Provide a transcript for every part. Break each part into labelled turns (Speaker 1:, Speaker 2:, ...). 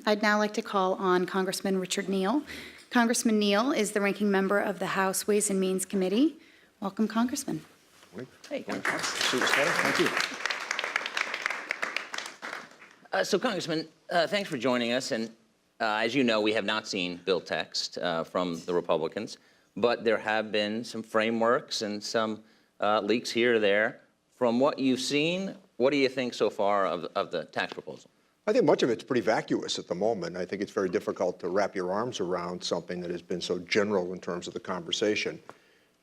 Speaker 1: I'd now like to call on Congressman Richard Neal. Congressman Neal is the ranking member of the House Ways and Means Committee. Welcome, Congressman.
Speaker 2: Hey,
Speaker 3: Thank you.
Speaker 2: So, Congressman, thanks for joining us. And as you know, we have not seen bill text from the Republicans, but there have been some frameworks and some leaks here or there. From what you've seen, what do you think so far of the tax proposal?
Speaker 3: I think much of it's pretty vacuous at the moment. I think it's very difficult to wrap your arms around something that has been so general in terms of the conversation.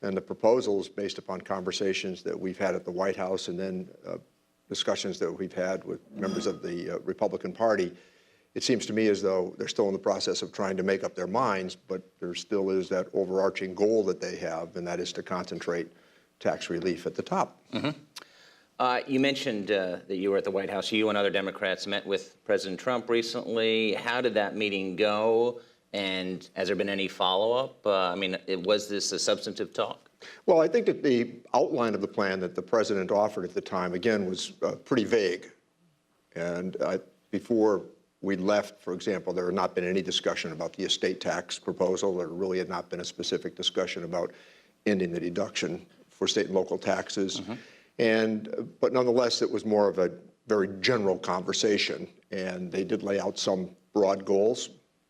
Speaker 3: And the proposal is based upon conversations that we've had at the White House and then discussions that we've had with members of the Republican Party. It seems to me as though they're still in the process of trying to make up their minds, but there still is that overarching goal that they have, and that is to concentrate tax relief at the top.
Speaker 2: Mm-hmm. You mentioned that you were at the White House. You and other Democrats met with President Trump recently. How did that meeting go? And has there been any follow-up? Was this a substantive talk?
Speaker 3: Well, I think that the outline of the plan that the president offered at the time, again, was pretty vague. And before we left, for example, there had not been any discussion about the estate tax proposal. There really had not been a specific discussion about ending the deduction for state and local taxes. Mm-hmm. But nonetheless, it was more of a very general conversation, and they did lay out some broad goals.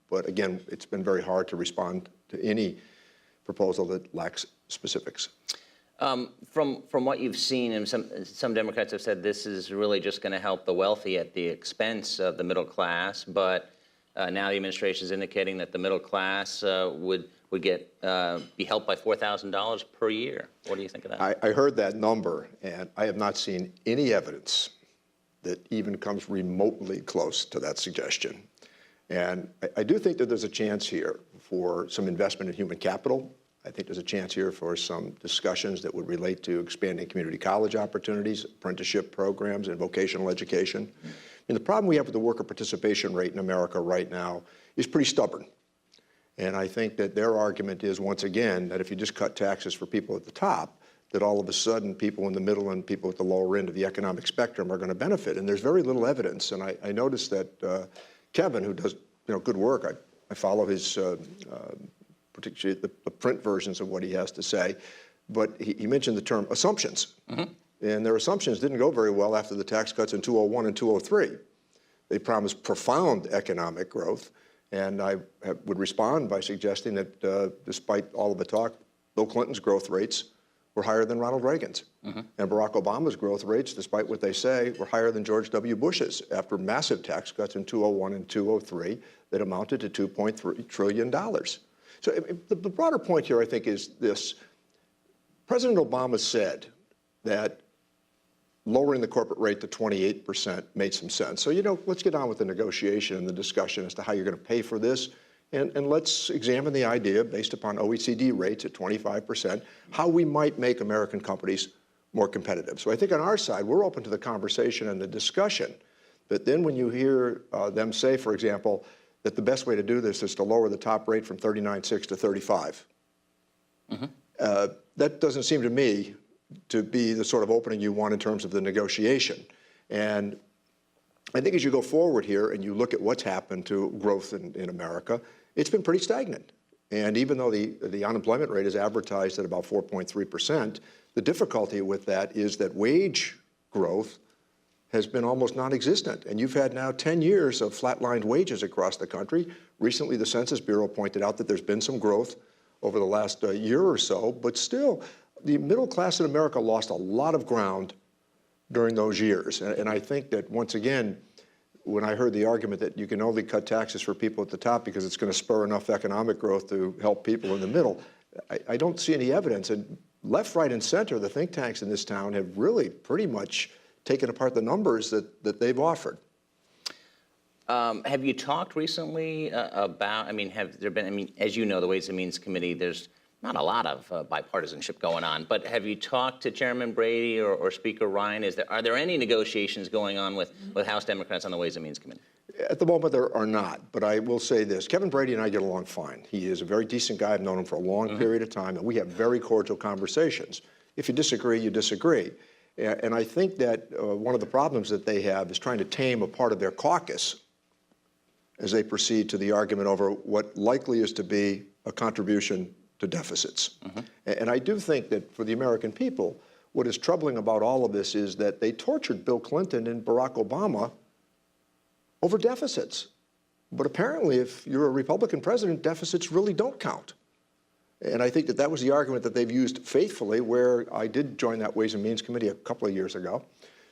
Speaker 3: But again, it's been very hard to respond to any proposal that lacks specifics.
Speaker 2: From what you've seen, and some Democrats have said this is really just going to help the wealthy at the expense of the middle class. But now the administration is indicating that the middle class would be helped by $4,000 per year. What do you think of that?
Speaker 3: I heard that number, and I have not seen any evidence that even comes remotely close to that suggestion. And I do think that there's a chance here for some investment in human capital. I think there's a chance here for some discussions that would relate to expanding community college opportunities, apprenticeship programs, and vocational education. And the problem we have with the worker participation rate in America right now is pretty stubborn. And I think that their argument is, once again, that if you just cut taxes for people at the top, that all of a sudden people in the middle and people at the lower end of the economic spectrum are going to benefit. And there's very little evidence. And I noticed that Kevin, who does good work, I follow his, particularly the print versions of what he has to say, but he mentioned the term assumptions. Mm-hmm. And their assumptions didn't go very well after the tax cuts in 2001 and 2003. They promised profound economic growth. And I would respond by suggesting that despite all of the talk, Bill Clinton's growth rates were higher than Ronald Reagan's. Mm-hmm. And Barack Obama's growth rates, despite what they say, were higher than George W. Bush's after massive tax cuts in 2001 and 2003 that amounted to $2.3 trillion. So the broader point here, I think, is this. President Obama said that lowering the corporate rate to 28% made some sense. So, let's get on with the negotiation and the discussion as to how you're going to pay for this. And let's examine the idea, based upon OECD rates at 25%, how we might make American companies more competitive. So I think on our side, we're open to the conversation and the discussion. But then when you hear them say, for example, that the best way to do this is to lower the top rate from 39.6 to 35, mm-hmm. That doesn't seem to me to be the sort of opening you want in terms of the negotiation. And I think as you go forward here and you look at what's happened to growth in America, it's been pretty stagnant. And even though the unemployment rate is advertised at about 4.3%, the difficulty with that is that wage growth has been almost non-existent. And you've had now 10 years of flatlined wages across the country. Recently, the Census Bureau pointed out that there's been some growth over the last year or so, but still, the middle class in America lost a lot of ground during those years. And I think that, once again, when I heard the argument that you can only cut taxes for people at the top because it's going to spur enough economic growth to help people in the middle, I don't see any evidence. And left, right, and center, the think tanks in this town have really pretty much taken apart the numbers that they've offered.
Speaker 2: Have you talked recently about, have there been, as you know, the Ways and Means Committee, there's not a lot of bipartisanship going on, but have you talked to Chairman Brady or Speaker Ryan? Are there any negotiations going on with House Democrats on the Ways and Means Committee?
Speaker 3: At the moment, there are not, but I will say this. Kevin Brady and I get along fine. He is a very decent guy. I've known him for a long period of time, and we have very cordial conversations. If you disagree, you disagree. And I think that one of the problems that they have is trying to tame a part of their caucus as they proceed to the argument over what likely is to be a contribution to deficits. And I do think that for the American people, what is troubling about all of this is that they tortured Bill Clinton and Barack Obama over deficits. But apparently, if you're a Republican president, deficits really don't count. And I think that that was the argument that they've used faithfully, where I did join that Ways and Means Committee a couple of years ago.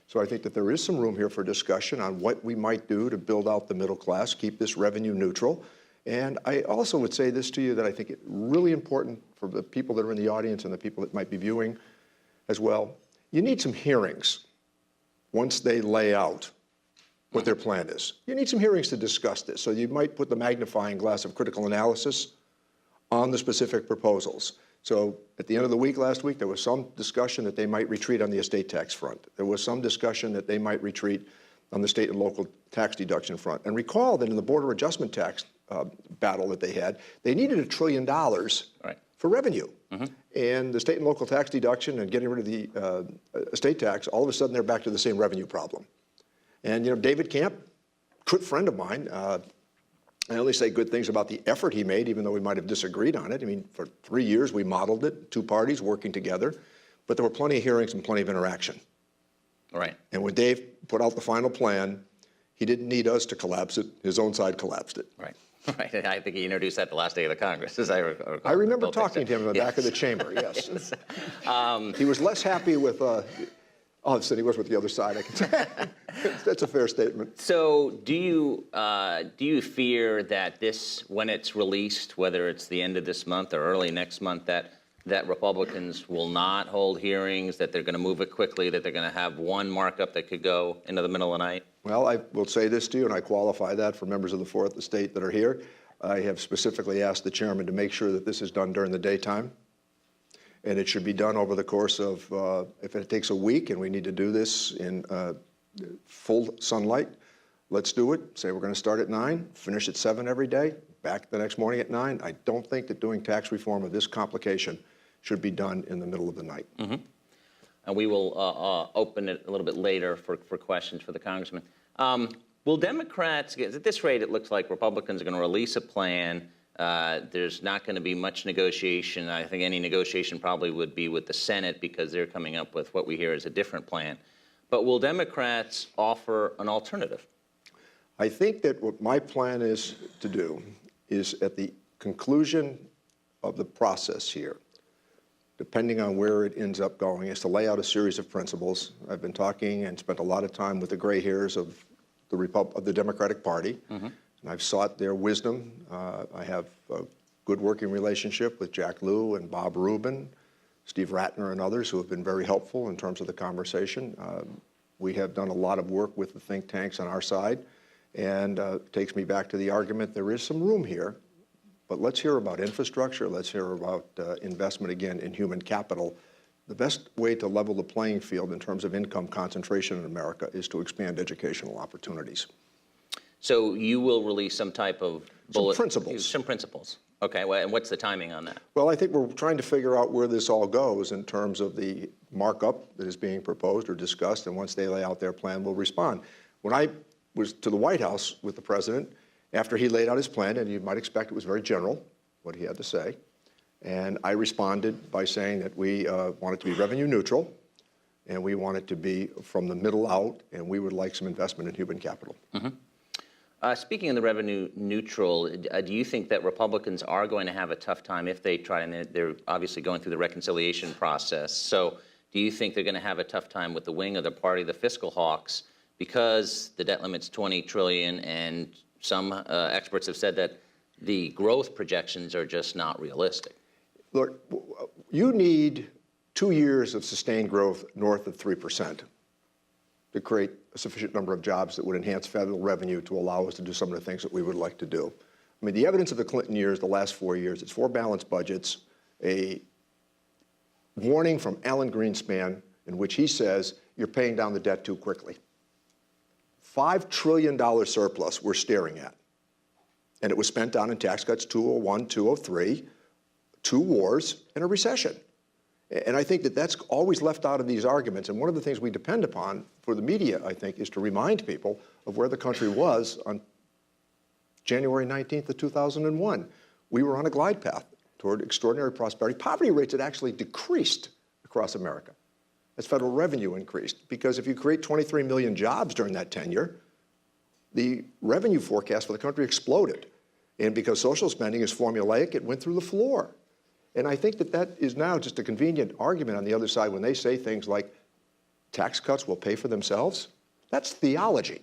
Speaker 3: So I think that there is some room here for discussion on what we might do to build out the middle class, keep this revenue neutral. And I also would say this to you, that I think it's really important for the people that are in the audience and the people that might be viewing as well. You need some hearings once they lay out what their plan is. You need some hearings to discuss this. So you might put the magnifying glass of critical analysis on the specific proposals. So at the end of the week last week, there was some discussion that they might retreat on the estate tax front. There was some discussion that they might retreat on the state and local tax deduction front. And recall that in the border adjustment tax battle that they had, they needed $1 trillion for revenue. And the state and local tax deduction and getting rid of the estate tax, all of a sudden they're back to the same revenue problem. And, you know, David Camp, good friend of mine, I only say good things about the effort he made, even though we might have disagreed on it. I mean, for 3 years we modeled it, two parties working together, but there were plenty of hearings and plenty of interaction.
Speaker 2: Right.
Speaker 3: And when Dave put out the final plan, he didn't need us to collapse it. His own side collapsed it.
Speaker 2: Right. Right. I think he introduced that the last day of the Congress, as I recall.
Speaker 3: I remember talking to him in the back of the chamber, yes. He was less happy with us than he was with the other side, I can say. That's a fair statement.
Speaker 2: So do you fear that this, when it's released, whether it's the end of this month or early next month, that Republicans will not hold hearings, that they're going to move it quickly, that they're going to have one markup that could go into the middle of the night?
Speaker 3: Well, I will say this to you, and I qualify that for members of the Fourth Estate that are here. I have specifically asked the chairman to make sure that this is done during the daytime. And it should be done over the course of, if it takes a week and we need to do this in full sunlight, let's do it. Say we're going to start at 9, finish at 7 every day, back the next morning at 9. I don't think that doing tax reform of this complication should be done in the middle of the night.
Speaker 2: And we will open it a little bit later for questions for the congressman. Will Democrats, at this rate, it looks like Republicans are going to release a plan. There's not going to be much negotiation. I think any negotiation probably would be with the Senate, because they're coming up with what we hear is a different plan. But will Democrats offer an alternative?
Speaker 3: I think that what my plan is to do is, at the conclusion of the process here, depending on where it ends up going, is to lay out a series of principles. I've been talking and spent a lot of time with the gray hairs of the Democratic Party. And I've sought their wisdom. I have a good working relationship with Jack Lew and Bob Rubin, Steve Ratner, and others who have been very helpful in terms of the conversation. We have done a lot of work with the think tanks on our side, and it takes me back to the argument there is some room here, but let's hear about infrastructure. Let's hear about investment, again, in human capital. The best way to level the playing field in terms of income concentration in America is to expand educational opportunities.
Speaker 2: So you will release some type of bullet?
Speaker 3: Some principles.
Speaker 2: Some principles. Okay, well, and what's the timing on that?
Speaker 3: Well, I think we're trying to figure out where this all goes in terms of the markup that is being proposed or discussed, and once they lay out their plan, we'll respond. When I was to the White House with the president, after he laid out his plan, and you might expect it was very general, what he had to say, and I responded by saying that we want it to be revenue neutral, and we want it to be from the middle out, and we would like some investment in human capital.
Speaker 2: Speaking of the revenue neutral, do you think that Republicans are going to have a tough time if they try, and they're obviously going through the reconciliation process, so do you think they're going to have a tough time with the wing of the party, the fiscal hawks, because the debt limit's $20 trillion, and some experts have said that the growth projections are just not realistic?
Speaker 3: Look, you need 2 years of sustained growth north of 3% to create a sufficient number of jobs that would enhance federal revenue to allow us to do some of the things that we would like to do. I mean, the evidence of the Clinton years, the last 4 years, it's 4 balanced budgets, a warning from Alan Greenspan in which he says you're paying down the debt too quickly. $5 trillion surplus we're staring at. And it was spent down in tax cuts 201, 203, 2 wars, and a recession. And I think that that's always left out of these arguments. And one of the things we depend upon for the media, I think, is to remind people of where the country was on January 19th of 2001. We were on a glide path toward extraordinary prosperity. Poverty rates had actually decreased across America as federal revenue increased, because if you create 23 million jobs during that tenure, the revenue forecast for the country exploded. And because social spending is formulaic, it went through the floor. And I think that that is now just a convenient argument on the other side when they say things like tax cuts will pay for themselves. That's theology.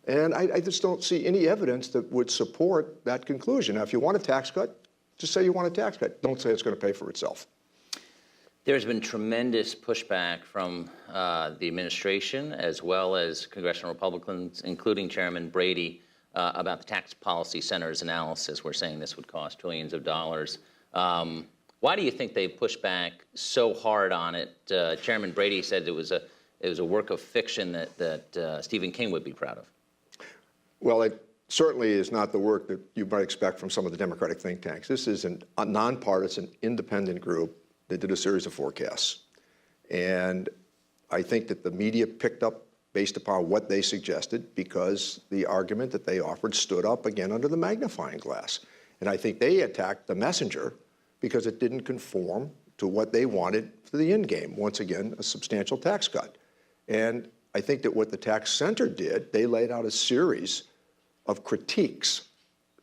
Speaker 3: And I just don't see any evidence that would support that conclusion. Now, if you want a tax cut, just say you want a tax cut. Don't say it's going to pay for itself.
Speaker 2: There's been tremendous pushback from the administration as well as congressional Republicans, including Chairman Brady, about the tax policy center's analysis. We're saying this would cost trillions of dollars. Why do you think they pushed back so hard on it? Chairman Brady said it was a work of fiction that Stephen King would be proud of.
Speaker 3: Well, it certainly is not the work that you might expect from some of the Democratic think tanks. This is a nonpartisan, independent group that did a series of forecasts. And I think that the media picked up based upon what they suggested, because the argument that they offered stood up again under the magnifying glass. And I think they attacked the messenger because it didn't conform to what they wanted for the end game. Once again, a substantial tax cut. And I think that what the tax center did, they laid out a series of critiques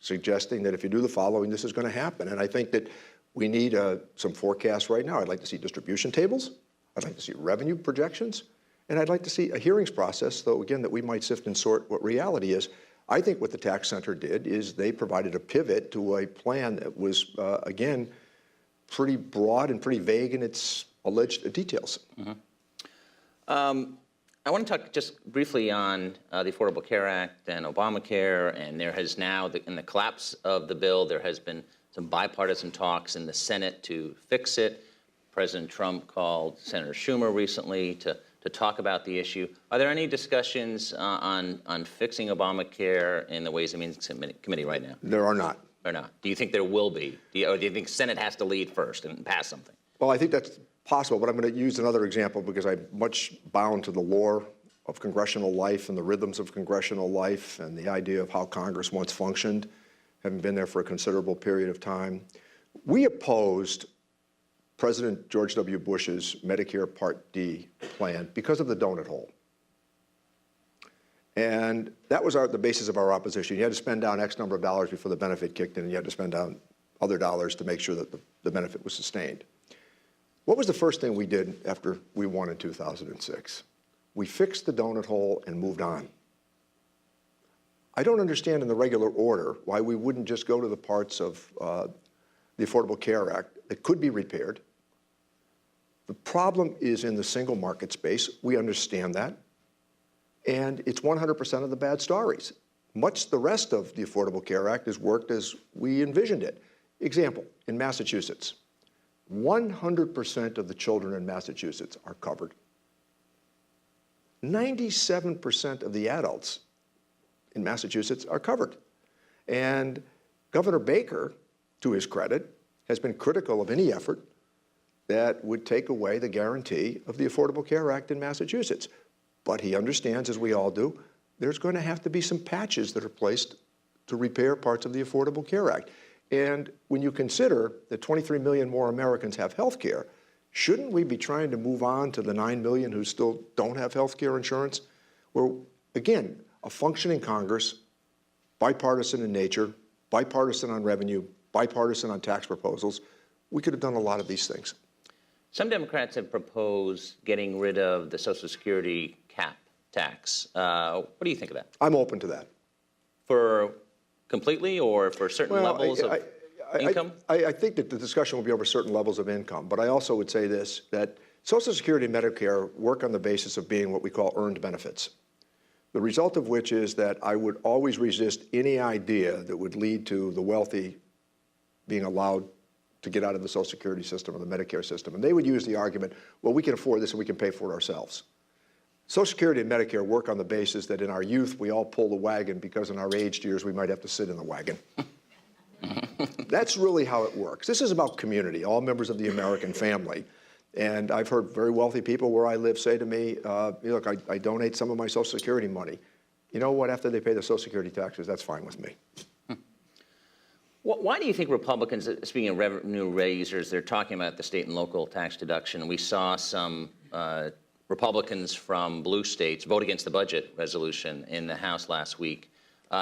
Speaker 3: suggesting that if you do the following, this is going to happen. And I think that we need some forecasts right now. I'd like to see distribution tables. I'd like to see revenue projections. And I'd like to see a hearings process, though, again, that we might sift and sort what reality is. I think what the tax center did is they provided a pivot to a plan that was, again, pretty broad and pretty vague in its alleged details.
Speaker 2: Mm-hmm. I want to talk just briefly on the Affordable Care Act and Obamacare, and there has now, in the collapse of the bill, there has been some bipartisan talks in the Senate to fix it. President Trump called Senator Schumer recently to talk about the issue. Are there any discussions on fixing Obamacare in the Ways and Means Committee right now?
Speaker 3: There are not.
Speaker 2: Or not? Do you think there will be? Or do you think Senate has to lead first and pass something?
Speaker 3: Well, I think that's possible, but I'm going to use another example because I'm much bound to the lore of congressional life and the rhythms of congressional life and the idea of how Congress once functioned, having been there for a considerable period of time. We opposed President George W. Bush's Medicare Part D plan because of the donut hole. And that was the basis of our opposition. You had to spend down X number of dollars before the benefit kicked in, and you had to spend down other dollars to make sure that the benefit was sustained. What was the first thing we did after we won in 2006? We fixed the donut hole and moved on. I don't understand in the regular order why we wouldn't just go to the parts of the Affordable Care Act that could be repaired. The problem is in the single market space. We understand that. And it's 100% of the bad stories. Much the rest of the Affordable Care Act has worked as we envisioned it. Example, in Massachusetts, 100% of the children in Massachusetts are covered. 97% of the adults in Massachusetts are covered. And Governor Baker, to his credit, has been critical of any effort that would take away the guarantee of the Affordable Care Act in Massachusetts. But he understands, as we all do, there's going to have to be some patches that are placed to repair parts of the Affordable Care Act. And when you consider that 23 million more Americans have health care, shouldn't we be trying to move on to the 9 million who still don't have health care insurance? Where, again, a functioning Congress, bipartisan in nature, bipartisan on revenue, bipartisan on tax proposals, we could have done a lot of these things.
Speaker 2: Some Democrats have proposed getting rid of the Social Security cap tax. What do you think of that?
Speaker 3: I'm open to that.
Speaker 2: For completely or for certain levels of income?
Speaker 3: I think that the discussion will be over certain levels of income, but I also would say this, that Social Security and Medicare work on the basis of being what we call earned benefits. The result of which is that I would always resist any idea that would lead to the wealthy being allowed to get out of the Social Security system or the Medicare system. And they would use the argument, well, we can afford this and we can pay for it ourselves. Social Security and Medicare work on the basis that in our youth, we all pull the wagon because in our aged years, we might have to sit in the wagon. That's really how it works. This is about community, all members of the American family. And I've heard very wealthy people where I live say to me, look, I donate some of my Social Security money. you know what, after they pay their Social Security taxes, that's fine with me.
Speaker 2: Why do you think Republicans, speaking of revenue raisers, they're talking about the state and local tax deduction? We saw some Republicans from blue states vote against the budget resolution in the House last week.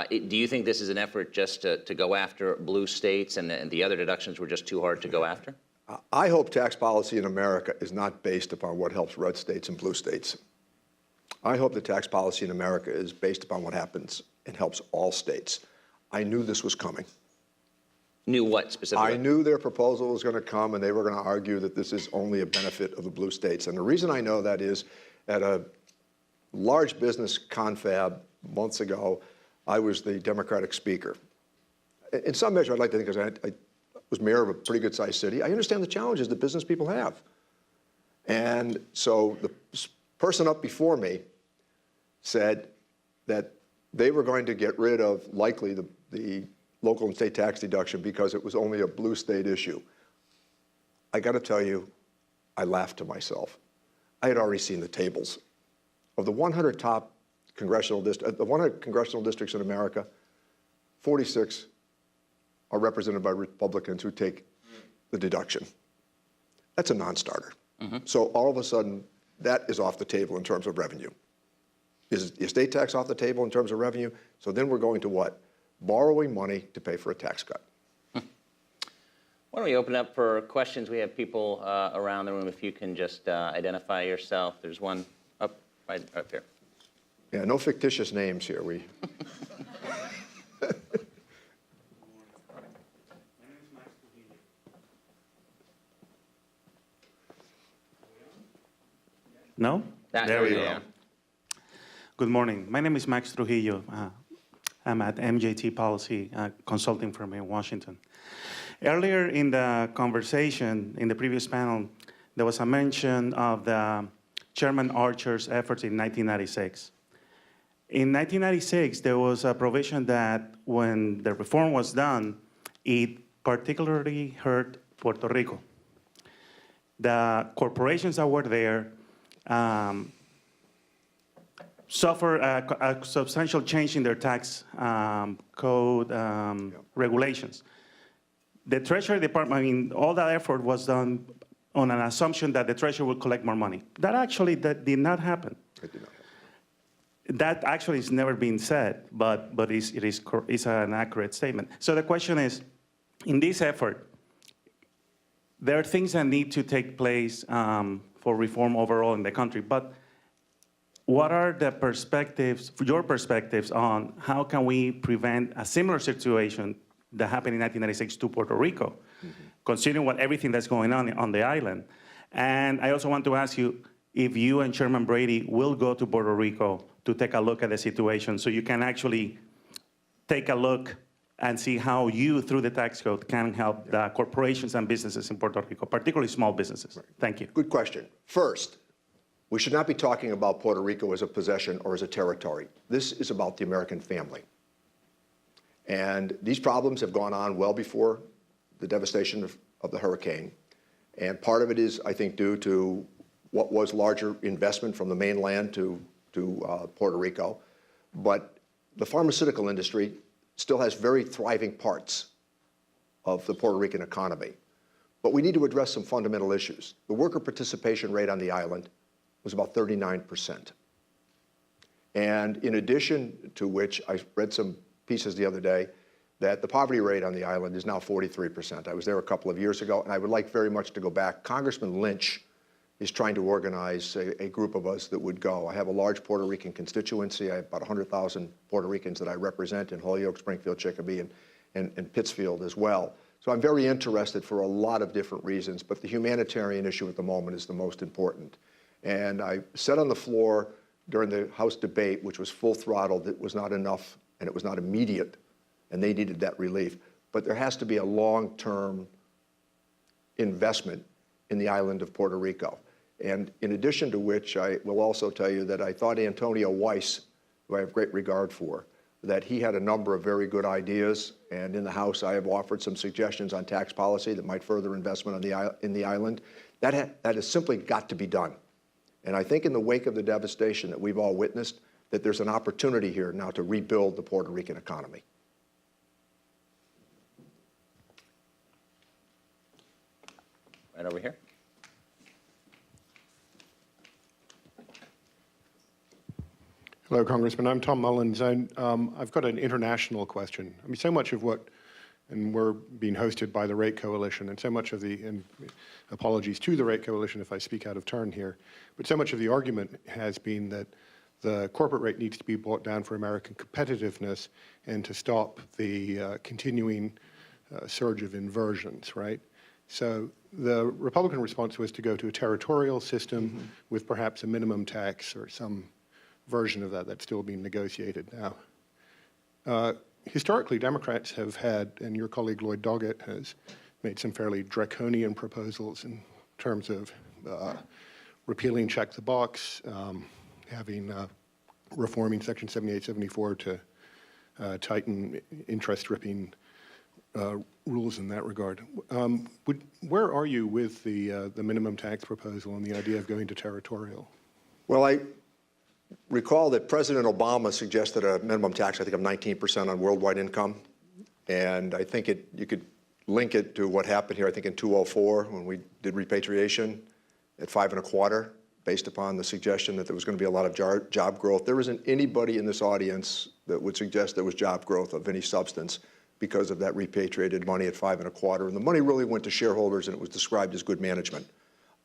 Speaker 2: Do you think this is an effort just to go after blue states and the other deductions were just too hard to go after?
Speaker 3: I hope tax policy in America is not based upon what helps red states and blue states. I hope the tax policy in America is based upon what happens and helps all states. I knew this was coming.
Speaker 2: Knew what specifically?
Speaker 3: I knew their proposal was going to come, and they were going to argue that this is only a benefit of the blue states. And the reason I know that is at a large business confab months ago, I was the Democratic speaker. In some measure, I'd like to think, because I was mayor of a pretty good-sized city, I understand the challenges that business people have. And so the person up before me said that they were going to get rid of, likely, the local and state tax deduction because it was only a blue state issue. I got to tell you, I laughed to myself. I had already seen the tables. Of the 100 top congressional districts, the 100 congressional districts in America, 46 are represented by Republicans who take the deduction. That's a non-starter. So all of a sudden, that is off the table in terms of revenue. Is the estate tax off the table in terms of revenue? So then we're going to what? Borrowing money to pay for a tax cut.
Speaker 2: Why don't we open up for questions? We have people around the room. If you can just identify yourself. There's one right up here.
Speaker 3: Yeah, no fictitious names here.
Speaker 4: No?
Speaker 2: There we go.
Speaker 4: Good morning. My name is Max Trujillo. I'm at MJT Policy Consulting Firm in Washington. Earlier in the conversation, in the previous panel, there was a mention of the Chairman Archer's efforts in 1996. In 1996, there was a provision that when the reform was done, it particularly hurt Puerto Rico. The corporations that were there suffer a substantial change in their tax code regulations. The Treasury Department, I mean, all that effort was done on an assumption that the Treasury would collect more money. That did not happen.
Speaker 3: It did not happen.
Speaker 4: That actually has never been said, but it is an accurate statement. So the question is, in this effort, there are things that need to take place for reform overall in the country, but what are the perspectives, your perspectives on how can we prevent a similar situation that happened in 1996 to Puerto Rico, considering everything that's going on the island? And I also want to ask you if you and Chairman Brady will go to Puerto Rico to take a look at the situation so you can actually take a look and see how you, through the tax code, can help the corporations and businesses in Puerto Rico, particularly small businesses. Thank you.
Speaker 3: Good question. First, we should not be talking about Puerto Rico as a possession or as a territory. This is about the American family. And these problems have gone on well before the devastation of the hurricane. And part of it is, I think, due to what was larger investment from the mainland to Puerto Rico. But the pharmaceutical industry still has very thriving parts of the Puerto Rican economy. But we need to address some fundamental issues. The worker participation rate on the island was about 39%. And in addition to which, I read some pieces the other day that the poverty rate on the island is now 43%. I was there a couple of years ago, and I would like very much to go back. Congressman Lynch is trying to organize a group of us that would go. I have a large Puerto Rican constituency. I have about 100,000 Puerto Ricans that I represent in Holyoke, Springfield, Chicopee, and Pittsfield as well. So I'm very interested for a lot of different reasons, but the humanitarian issue at the moment is the most important. And I said on the floor during the House debate, which was full throttle, that it was not enough and it was not immediate, and they needed that relief. But there has to be a long-term investment in the island of Puerto Rico. And in addition to which, I will also tell you that I thought Antonio Weiss, who I have great regard for, that he had a number of very good ideas. And in the House, I have offered some suggestions on tax policy that might further investment in the island. That has simply got to be done. And I think in the wake of the devastation that we've all witnessed, that there's an opportunity here now to rebuild the Puerto Rican economy.
Speaker 2: Right over here.
Speaker 5: Hello, Congressman. I'm Tom Mullins. I've got an international question. I mean, so much of what, and we're being hosted by the Rate Coalition, and so much of the, and apologies to the Rate Coalition if I speak out of turn here, but so much of the argument has been that the corporate rate needs to be brought down for American competitiveness and to stop the continuing surge of inversions, right? So the Republican response was to go to a territorial system with perhaps a minimum tax or some version of that that's still being negotiated now. Historically, Democrats have had, and your colleague Lloyd Doggett has made some fairly draconian proposals in terms of repealing check the box, reforming Section 7874 to tighten interest stripping rules in that regard. Where are you with the minimum tax proposal and the idea of going to territorial?
Speaker 3: Well, I recall that President Obama suggested a minimum tax, I think, of 19% on worldwide income. And I think you could link it to what happened here, I think, in 2004 when we did repatriation at 5.25%, based upon the suggestion that there was going to be a lot of job growth. There isn't anybody in this audience that would suggest there was job growth of any substance because of that repatriated money at 5.25%. And the money really went to shareholders, and it was described as good management.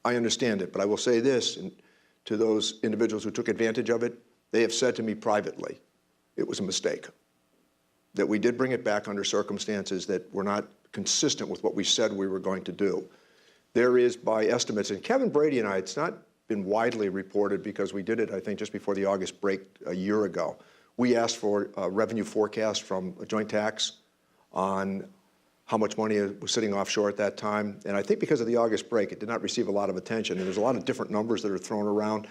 Speaker 3: I understand it, but I will say this, and to those individuals who took advantage of it, they have said to me privately, it was a mistake, that we did bring it back under circumstances that were not consistent with what we said we were going to do. There is, by estimates, and Kevin Brady and I, it's not been widely reported because we did it, I think, just before the August break a year ago. We asked for a revenue forecast from a joint tax on how much money was sitting offshore at that time. And I think because of the August break, it did not receive a lot of attention. And there's a lot of different numbers that are thrown around.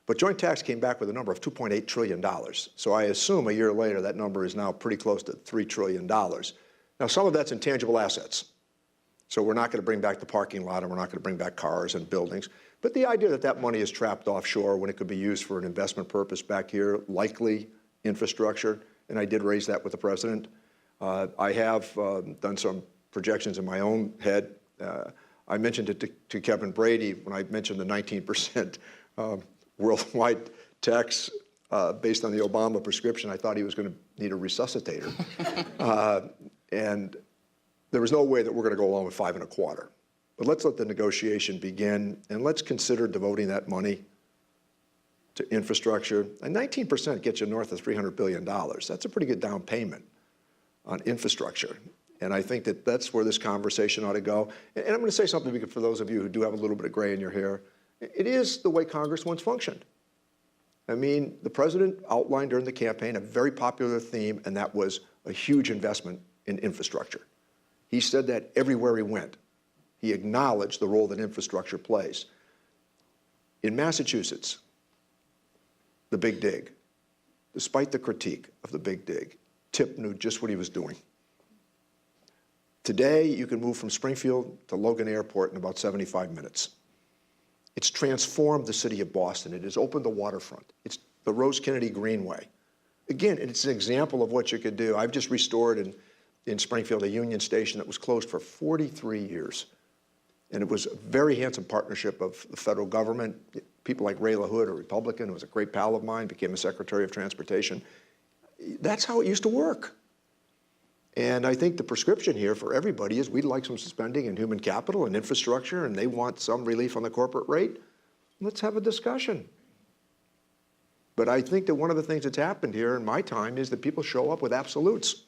Speaker 3: But joint tax came back with a number of $2.8 trillion. So I assume a year later, that number is now pretty close to $3 trillion. Now, some of that's intangible assets. So we're not going to bring back the parking lot, and we're not going to bring back cars and buildings. But the idea that that money is trapped offshore when it could be used for an investment purpose back here, likely infrastructure, and I did raise that with the president. I have done some projections in my own head. I mentioned it to Kevin Brady when I mentioned the 19% worldwide tax based on the Obama prescription. I thought he was going to need a resuscitator. And there was no way that we're going to go along with 5.25. But let's let the negotiation begin, and let's consider devoting that money to infrastructure. And 19% gets you north of $300 billion. That's a pretty good down payment on infrastructure. And I think that that's where this conversation ought to go. And I'm going to say something for those of you who do have a little bit of gray in your hair. It is the way Congress once functioned. I mean, the president outlined during the campaign a very popular theme, and that was a huge investment in infrastructure. He said that everywhere he went. He acknowledged the role that infrastructure plays. In Massachusetts, the Big Dig, despite the critique of the Big Dig, Tip knew just what he was doing. Today, you can move from Springfield to Logan Airport in about 75 minutes. It's transformed the city of Boston. It has opened the waterfront. It's the Rose Kennedy Greenway. Again, it's an example of what you could do. I've just restored in Springfield a Union Station that was closed for 43 years. And it was a very handsome partnership of the federal government. People like Ray LaHood, a Republican, who was a great pal of mine, became the Secretary of Transportation. That's how it used to work. And I think the prescription here for everybody is we'd like some spending in human capital and infrastructure, and they want some relief on the corporate rate. Let's have a discussion. But I think that one of the things that's happened here in my time is that people show up with absolutes.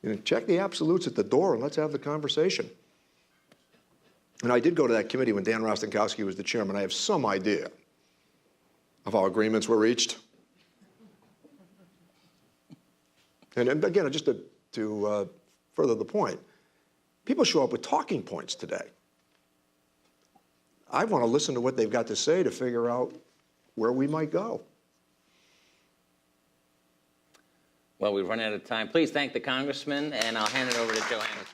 Speaker 3: You know, check the absolutes at the door and let's have the conversation. And I did go to that committee when Dan Rostenkowski was the chairman. I have some idea of how agreements were reached. And again, just to further the point, people show up with talking points today. I want to listen to what they've got to say to figure out where we might go.
Speaker 2: Well, we've run out of time. Please thank the congressman, and I'll hand it over to Joanna.